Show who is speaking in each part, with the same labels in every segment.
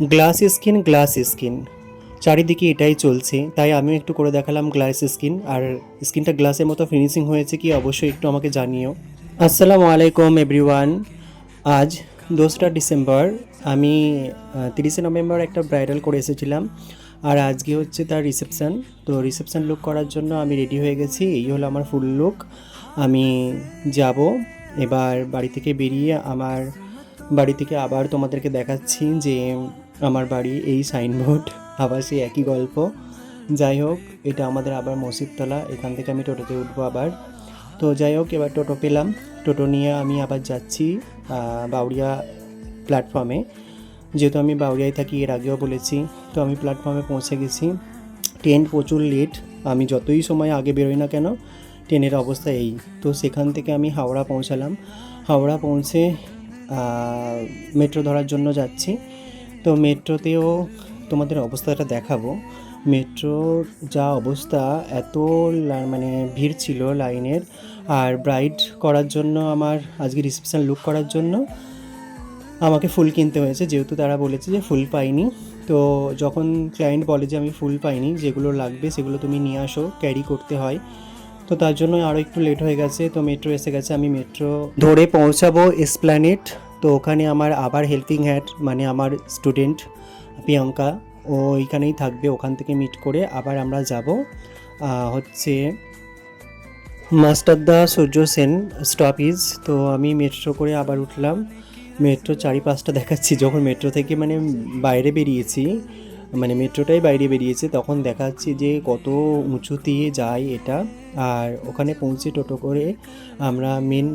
Speaker 1: Glass skin চারিদিকে এটাই চলছে, তাই আমিও একটু করে দেখালাম গ্লাস স্কিন। আর স্কিনটা গ্লাসের মতো ফিনিশিং হয়েছে কি অবশ্যই একটু আমাকে জানিও। আসসালামু আলাইকুম এভরিওয়ান। আজ 2রা ডিসেম্বর। আমি 30শে নভেম্বর একটা ব্রাইডাল করে এসেছিলাম, আর আজকে হচ্ছে তার রিসেপশান। তো রিসেপশান লুক করার জন্য আমি রেডি হয়ে গেছি। এই হলো আমার ফুল লুক। আমি যাব এবার বাড়ি থেকে বেরিয়ে, আমার বাড়ি থেকে আবার তোমাদেরকে দেখাচ্ছি যে আমার বাড়ি এই সাইনবোর্ড, আবার সেই একই গল্প। যাই হোক, এটা আমাদের আবার মসজিদতলা, এখান থেকে আমি টোটোতে উঠবো আবার। তো যাই হোক, এবার টোটো পেলাম। টোটো নিয়ে আমি আবার যাচ্ছি বাউরিয়া প্ল্যাটফর্মে। যেহেতু আমি বাউরিয়ায় থাকি, এর আগেও বলেছি। তো আমি প্ল্যাটফর্মে পৌঁছে গেছি। ট্রেন প্রচুর লেট। আমি যতই সময় আগে বেরোই না কেন, ট্রেনের অবস্থা এই। তো সেখান থেকে আমি হাওড়া পৌঁছালাম। হাওড়া পৌঁছে মেট্রো ধরার জন্য যাচ্ছি। তো মেট্রোতেও তোমাদের অবস্থাটা দেখাবো। মেট্রোর যা অবস্থা, এত মানে ভিড় ছিল লাইনের। আর ব্রাইড করার জন্য, আমার আজকে রিসেপশান লুক করার জন্য আমাকে ফুল কিনতে হয়েছে, যেহেতু তারা বলেছে যে ফুল পাইনি। তো যখন ক্লায়েন্ট বলে যে আমি ফুল পাইনি, যেগুলো লাগবে সেগুলো তুমি নিয়ে আসো, ক্যারি করতে হয়। তো তার জন্য আরও একটু লেট হয়ে গেছে। তো মেট্রো এসে গেছে, আমি মেট্রো ধরে পৌঁছাবো এসপ্ল্যানেড। তো ওখানে আমার আবার হেল্পিং হ্যান্ড, মানে আমার স্টুডেন্ট প্রিয়াঙ্কা, ও এইখানেই থাকবে। ওখান থেকে মিট করে আবার আমরা যাব হচ্ছে মাস্টারদা সূর্য সেন স্টপেজ। তো আমি মেট্রো করে আবার উঠলাম। মেট্রো চারিপাশটা দেখাচ্ছি। যখন মেট্রো থেকে মানে বাইরে বেরিয়েছি, মানে মেট্রোটাই বাইরে বেরিয়েছে, তখন দেখাচ্ছি যে কত উঁচুতে যায় এটা। আর ওখানে পৌঁছে টোটো করে আমরা মেন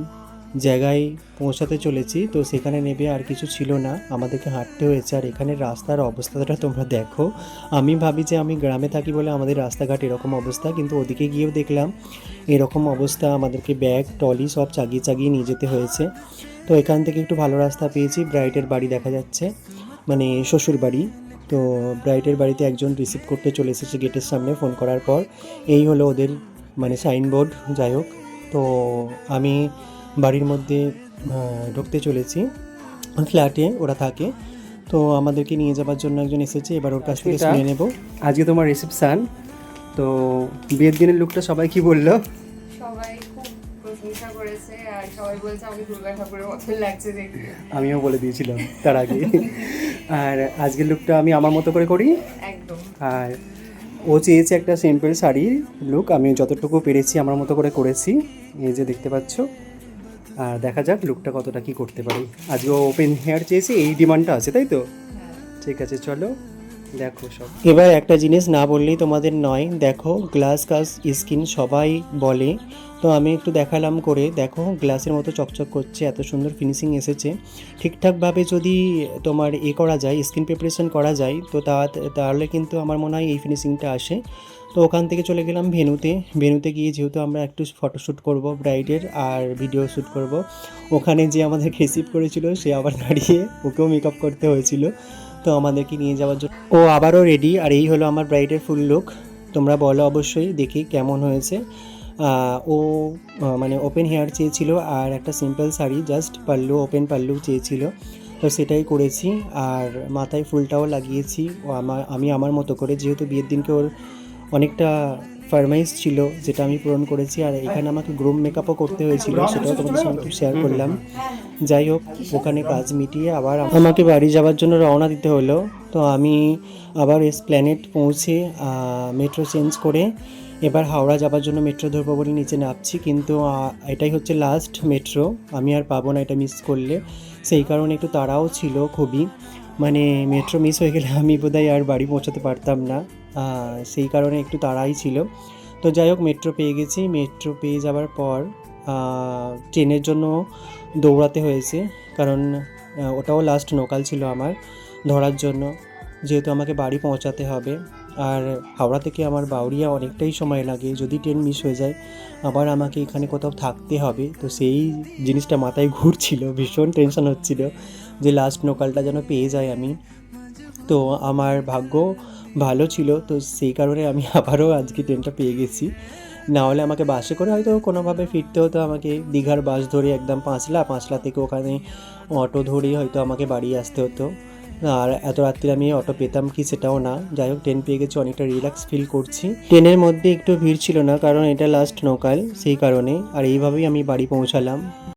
Speaker 1: জায়গায় পৌঁছাতে চলেছি। তো সেখানে নেবে আর কিছু ছিল না, আমাদেরকে হাঁটতে হয়েছে। আর এখানের রাস্তার অবস্থাটা তোমরা দেখো। আমি ভাবি যে আমি গ্রামে থাকি বলে আমাদের রাস্তাঘাট এরকম অবস্থা, কিন্তু ওদিকে গিয়েও দেখলাম এরকম অবস্থা। আমাদেরকে ব্যাগ ট্রলি সব চাগিয়ে চাগিয়ে নিয়ে যেতে হয়েছে। তো এখান থেকে একটু ভালো রাস্তা পেয়েছি। ব্রাইডের বাড়ি দেখা যাচ্ছে, মানে শ্বশুর বাড়ি। তো ব্রাইডের বাড়িতে একজন রিসিভ করতে চলে এসেছে গেটের সামনে ফোন করার পর। এই হলো ওদের মানে সাইনবোর্ড। যাই হোক, তো আমি বাড়ির মধ্যে ঢুকতে চলেছি। ফ্ল্যাটে ওরা থাকে। তো আমাদেরকে নিয়ে যাবার জন্য একজন এসেছে, এবার ওর কাছ থেকে শুনে নেব। আজকে তোমার রিসেপশান, তো বিয়ের দিনের লুকটা সবাই কি বললো?
Speaker 2: সবাই খুব প্রশংসা করেছে, আর সবাই বলছে আমাকে দুর্গা ঠাকুরের মতন লাগছে দেখতে।
Speaker 1: আমিও বলে দিয়েছিলাম তার আগে। আর আজকের লুকটা আমি আমার মতো করে করি।
Speaker 2: একদম।
Speaker 1: আর ও চেয়েছে একটা সিম্পল শাড়ির লুক, আমি যতটুকু পেরেছি আমার মতো করে করেছি, এই যে দেখতে পাচ্ছ। আর দেখা যাক লুকটা কতটা কি করতে পারি। আজকে ও ওপেন হেয়ার চেয়েছে, এই ডিমান্ডটা আছে, তাই তো? ঠিক আছে, চলো দেখো সব। এবার একটা জিনিস না বললেই তোমাদের নয়, দেখো গ্লাস স্কিন সবাই বলে। তো আমি একটু দেখালাম করে, দেখো গ্লাসের মতো চকচক করছে, এত সুন্দর ফিনিশিং এসেছে। ঠিকঠাকভাবে যদি তোমার করা যায়, স্কিন প্রিপারেশন করা যায়, তো তাহলে কিন্তু আমার মনে হয় এই ফিনিশিংটা আসে। তো ওখান থেকে চলে গেলাম ভেন্যুতে গিয়ে, যেহেতু আমরা একটু ফটোশ্যুট করব ব্রাইডের আর ভিডিও শ্যুট করব, ওখানে যে আমাদের রিসিভ করেছিল সে আবার দাঁড়িয়ে, ওকেও মেকআপ করতে হয়েছিল। তো আমাদেরকে নিয়ে যাওয়ার জন্য ও আবারও রেডি। আর এই হলো আমার ব্রাইডের ফুল লুক। তোমরা বলো অবশ্যই দেখি কেমন হয়েছে। ও মানে ওপেন হেয়ার চেয়েছিল, আর একটা simple sari, just pallu, open pallu চেয়েছিল। তো সেটাই করেছি, আর মাথায় ফুলটাও লাগিয়েছি আমি আমার মতো করে, যেহেতু বিয়ের দিনকে ওর অনেকটা ফরমাইশ ছিল, যেটা আমি পূরণ করেছি। আর এখানে আমাকে গ্রুম মেকআপও করতে হয়েছিল, সেটাও তোমাদের সঙ্গে একটু শেয়ার করলাম। যাই হোক, ওখানে কাজ মিটিয়ে আবার আমাকে বাড়ি যাওয়ার জন্য রওনা দিতে হলো। তো আমি আবার এসপ্ল্যানেড পৌঁছে মেট্রো চেঞ্জ করে এবার হাওড়া যাবার জন্য মেট্রো ধরবো বলে নিচে নামছি। কিন্তু এটাই হচ্ছে লাস্ট মেট্রো, আমি আর পাবো না এটা মিস করলে। সেই কারণে একটু তাড়াও ছিল খুবই, মানে মেট্রো মিস হয়ে গেলে আমি বোধহয় আর বাড়ি পৌঁছাতে পারতাম না। সেই কারণে একটু তাড়াই ছিল। তো যাই হোক, মেট্রো পেয়ে গেছি। মেট্রো পেয়ে যাওয়ার পর ট্রেনের জন্য দৌড়াতে হয়েছে, কারণ ওটাও লাস্ট লোকাল ছিল আমার ধরার জন্য, যেহেতু আমাকে বাড়ি পৌঁছাতে হবে। আর হাওড়া থেকে আমার বাউরিয়া অনেকটাই সময় লাগে, যদি ট্রেন মিস হয়ে যায় আবার আমাকে এখানে কোথাও থাকতে হবে। তো সেই জিনিসটা মাথায় ঘুরছিল, ভীষণ টেনশন হচ্ছিল যে লাস্ট লোকালটা যেন পেয়ে যাই আমি। তো আমার ভাগ্য ভালো ছিল, তো সেই কারণে আমি আবারও আজকে ট্রেনটা পেয়ে গেছি। না হলে আমাকে বাসে করে হয়তো কোনোভাবে ফিরতে হতো, আমাকে দীঘার বাস ধরে একদম পাঁচলা থেকে ওখানে অটো ধরেই হয়তো আমাকে বাড়ি আসতে হতো। আর এত রাত্রে আমি অটো পেতাম কি সেটাও না। যাই হোক ট্রেন পেয়ে গেছি, অনেকটা রিল্যাক্স ফিল করছি। ট্রেনের মধ্যে একটু ভিড় ছিল না, কারণ এটা লাস্ট লোকাল, সেই কারণে। আর এইভাবেই আমি বাড়ি পৌঁছালাম।